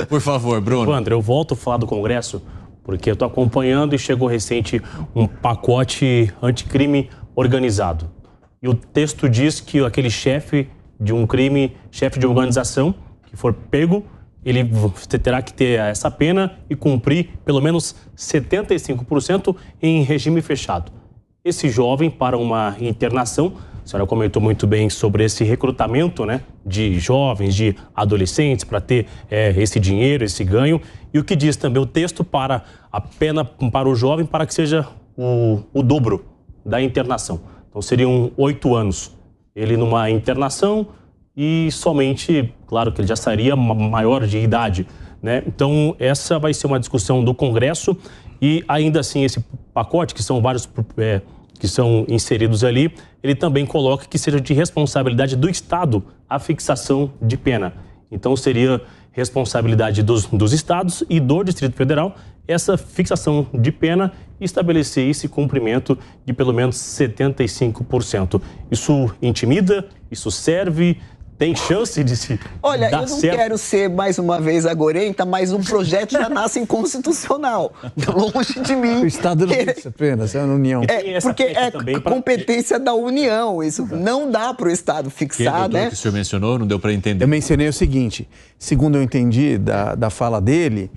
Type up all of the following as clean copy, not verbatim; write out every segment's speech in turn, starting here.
Por favor, Bruno. André, eu volto a falar do Congresso, porque eu estou acompanhando e chegou recente um pacote anticrime organizado. E o texto diz que aquele chefe de um crime, chefe de uma organização, que for pego, ele terá que ter essa pena e cumprir pelo menos 75% em regime fechado. Esse jovem, para uma internação, a senhora comentou muito bem sobre esse recrutamento, né, de jovens, de adolescentes, para ter esse dinheiro, esse ganho. E o que diz também o texto para a pena para o jovem para que seja o dobro da internação. Então seriam 8 anos. Ele numa internação e somente, claro que ele já seria maior de idade, né? Então essa vai ser uma discussão do Congresso e ainda assim esse pacote, que são vários que são inseridos ali, ele também coloca que seja de responsabilidade do Estado a fixação de pena. Então seria responsabilidade dos estados e do Distrito Federal essa fixação de pena e estabelecer esse cumprimento de pelo menos 75%. Isso intimida? Isso serve? Tem chance de se Olha, dar eu não certo? quero ser mais uma vez agorenta, mas o projeto já nasce inconstitucional. Longe de mim. O Estado não fixa apenas, é a União. Porque é competência da União. Isso não dá para o Estado fixar, né? Que o senhor mencionou, não deu para entender. Eu mencionei o seguinte, segundo eu entendi da fala dele,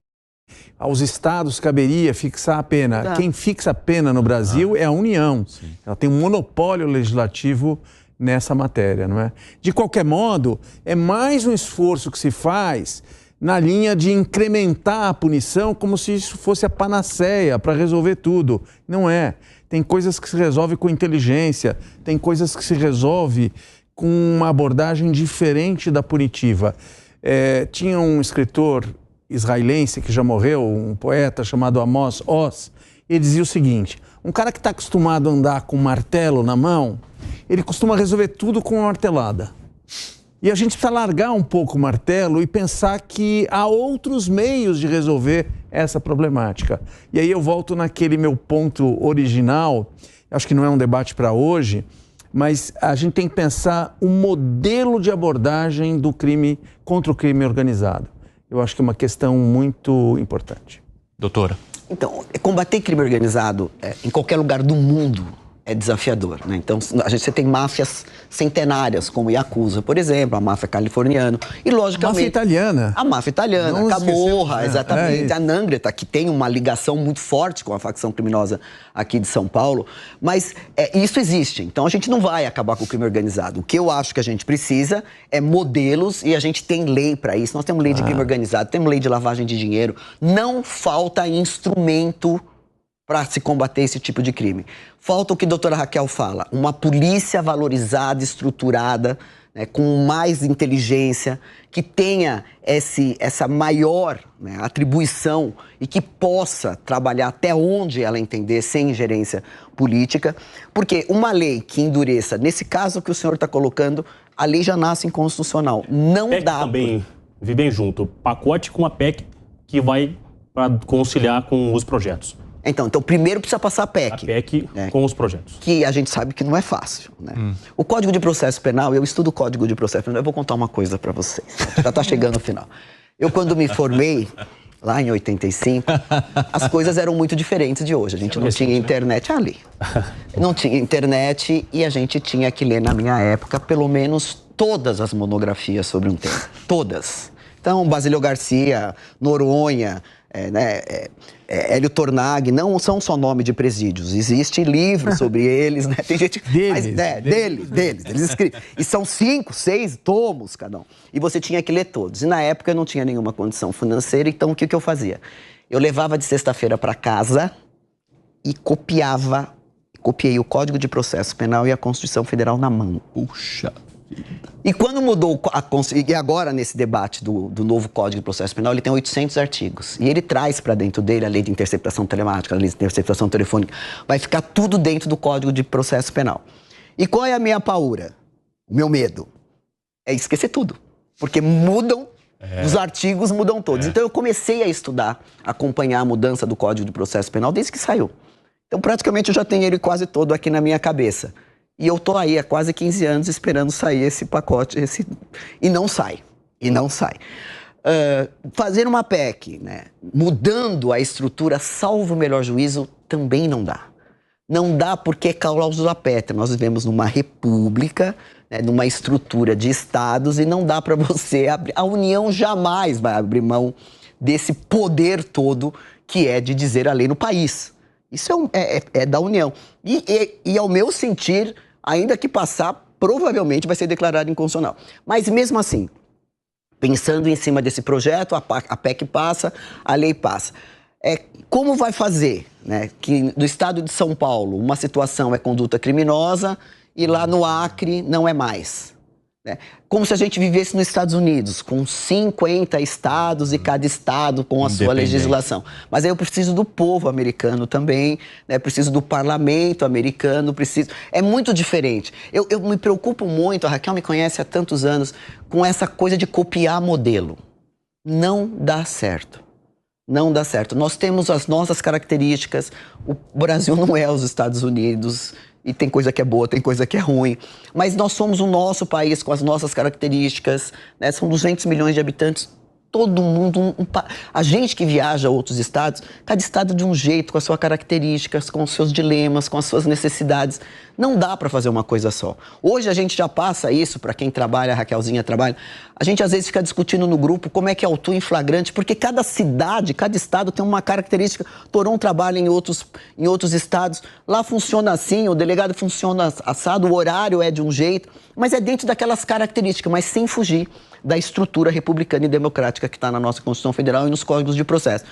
aos estados caberia fixar a pena. Tá. Quem fixa a pena no Brasil é a União. Sim. Ela tem um monopólio legislativo nessa matéria, não é? De qualquer modo, é mais um esforço que se faz na linha de incrementar a punição como se isso fosse a panaceia para resolver tudo. Não é. Tem coisas que se resolve com inteligência, tem coisas que se resolve com uma abordagem diferente da punitiva. Tinha um escritor israelense que já morreu, um poeta chamado Amos Oz, ele dizia o seguinte: um cara que está acostumado a andar com um martelo na mão, ele costuma resolver tudo com uma martelada. E a gente precisa largar um pouco o martelo e pensar que há outros meios de resolver essa problemática. E aí eu volto naquele meu ponto original, acho que não é um debate para hoje, mas a gente tem que pensar o modelo de abordagem do crime contra o crime organizado. Eu acho que é uma questão muito importante. Doutora. Então, combater crime organizado em qualquer lugar do mundo é desafiador, né? Então, você tem máfias centenárias, como Yakuza, por exemplo, a máfia californiana, e logicamente... A máfia italiana. A máfia italiana, a Camorra, exatamente, a Anhanguera, que tem uma ligação muito forte com a facção criminosa aqui de São Paulo, mas isso existe, então a gente não vai acabar com o crime organizado. O que eu acho que a gente precisa é modelos, e a gente tem lei para isso, nós temos lei de crime organizado, temos lei de lavagem de dinheiro, não falta instrumento para se combater esse tipo de crime. Falta o que a doutora Raquel fala, uma polícia valorizada, estruturada, né, com mais inteligência, que tenha essa maior, né, atribuição e que possa trabalhar até onde ela entender, sem ingerência política, porque uma lei que endureça, nesse caso que o senhor está colocando, a lei já nasce inconstitucional. Não PEC dá... também vivem junto, pacote com a PEC que vai para conciliar com os projetos. Então, primeiro precisa passar a PEC. A PEC com os projetos. Que a gente sabe que não é fácil, né? O Código de Processo Penal, eu estudo o Código de Processo Penal, eu vou contar uma coisa para vocês. Já está chegando no final. Eu, quando me formei, lá em 85, as coisas eram muito diferentes de hoje. A gente não tinha internet ali. Não tinha internet e a gente tinha que ler, na minha época, pelo menos todas as monografias sobre um tema. Todas. Então, Basílio Garcia, Noronha... Hélio Tornag, não são só nome de presídios, existe livro sobre eles, né? Tem gente... Deles, eles escrevem. E são 5, 6 tomos cada um. E você tinha que ler todos. E na época eu não tinha nenhuma condição financeira, então o que eu fazia? Eu levava de sexta-feira para casa e copiei o Código de Processo Penal e a Constituição Federal na mão. Puxa. E quando mudou e agora nesse debate do novo Código de Processo Penal, ele tem 800 artigos. E ele traz para dentro dele a lei de interceptação telemática, a lei de interceptação telefônica. Vai ficar tudo dentro do Código de Processo Penal. E qual é a minha paura? O meu medo? É esquecer tudo. Porque mudam, os artigos mudam todos. Então eu comecei a estudar, acompanhar a mudança do Código de Processo Penal desde que saiu. Então praticamente eu já tenho ele quase todo aqui na minha cabeça. E eu tô aí há quase 15 anos esperando sair esse pacote, e não sai. fazer uma PEC, né, mudando a estrutura, salvo o melhor juízo, também não dá. Não dá porque é cláusula pétrea. Nós vivemos numa república, né, numa estrutura de estados, e não dá para você abrir. A União jamais vai abrir mão desse poder todo que é de dizer a lei no país. Isso é da União. E ao meu sentir, ainda que passar, provavelmente vai ser declarado inconstitucional. Mas mesmo assim, pensando em cima desse projeto, a PEC passa, a lei passa. Como vai fazer, né, que no estado de São Paulo uma situação é conduta criminosa e lá no Acre não é mais? Né? Como se a gente vivesse nos Estados Unidos, com 50 estados e cada estado com a sua legislação. Mas aí eu preciso do povo americano também, né? Preciso do parlamento americano, é muito diferente. Eu me preocupo muito, a Raquel me conhece há tantos anos, com essa coisa de copiar modelo. Não dá certo. Não dá certo. Nós temos as nossas características. O Brasil não é os Estados Unidos. E tem coisa que é boa, tem coisa que é ruim. Mas nós somos o nosso país com as nossas características, né? São 200 milhões de habitantes. Todo mundo, a gente que viaja a outros estados, cada estado de um jeito, com as suas características, com os seus dilemas, com as suas necessidades. Não dá para fazer uma coisa só. Hoje a gente já passa isso, para quem trabalha, a Raquelzinha trabalha, a gente às vezes fica discutindo no grupo como é que autua em flagrante, porque cada cidade, cada estado tem uma característica. Toron trabalha em outros estados, lá funciona assim, o delegado funciona assado, o horário é de um jeito, mas é dentro daquelas características, mas sem fugir da estrutura republicana e democrática que está na nossa Constituição Federal e nos códigos de processo.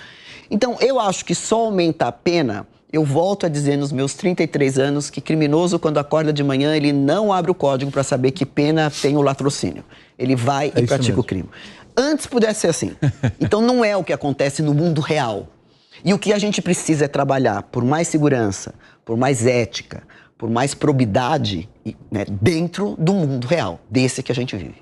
Então, eu acho que só aumentar a pena, eu volto a dizer nos meus 33 anos que criminoso, quando acorda de manhã, ele não abre o código para saber que pena tem o latrocínio. Ele vai e pratica o crime. Antes pudesse ser assim. Então, não é o que acontece no mundo real. E o que a gente precisa é trabalhar por mais segurança, por mais ética, por mais probidade, né, dentro do mundo real, desse que a gente vive.